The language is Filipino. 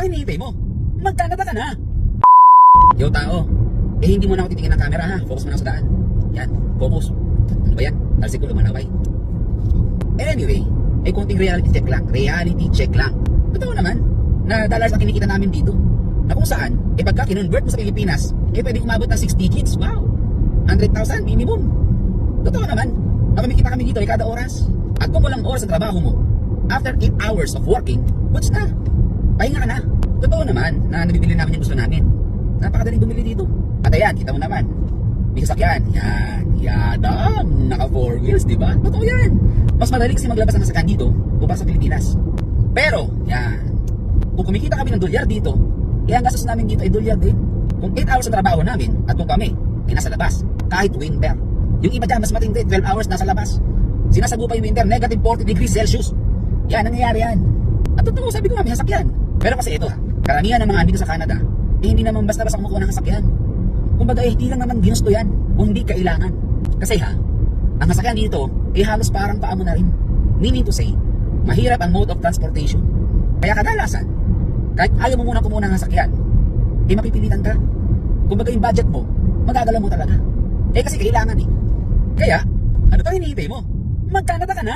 tayo hinihintay mo? Magkanada ka na. Yo tao, hindi mo na ako titingin ng camera ha. Focus mo na sa daan. Yan, focus. Ano ba yan? Talsik ko lumalaway. Anyway, ay konting reality check lang. Reality check lang. Totoo naman na dollars ang kinikita namin dito. Na kung saan, pagka kinonvert mo sa Pilipinas, pwede umabot ng 6 digits. Wow! 100,000 minimum. Totoo naman, na kumikita kami dito kada oras. At kung walang oras sa trabaho mo, after 8 hours of working, goods na. Pahinga ka na. Totoo naman na nabibili namin yung gusto namin. Napakadaling bumili dito. At ayan, kita mo naman. May sasakyan. Yan, naka 4 wheels, di ba? Totoo yan. Mas madali kasi maglabas ng sasakyan dito kumpara sa Pilipinas. Pero, yan. Kung kumikita kami ng dolyar dito, ang gastos namin dito ay dolyar din. Kung 8 hours ang trabaho namin at kung kami ay nasa labas, kahit winter. Yung iba dyan, mas matindi, 12 hours nasa labas. Sinasago pa yung winter, negative 40 degrees Celsius. Yan, nangyayari yan. At totoo, sabi ko nga, may sasakyan. Pero kasi ito ha, karamihan ng mga andito sa Canada, hindi naman basta-basta kumukuha ng sasakyan. Kumbaga hindi lang naman ginusto yan, kung hindi kailangan. Kasi ha, ang sasakyan dito, halos parang paa mo na rin. Meaning to say, mahirap ang mode of transportation. Kaya kadalasan, kahit ayaw mo muna kumuha ng sasakyan, mapipilitan ka. Kumbaga yung budget mo, magagalaw mo talaga. Kasi kailangan eh. Kaya, ano pa hinihintay mo? Mag-Canada ka na.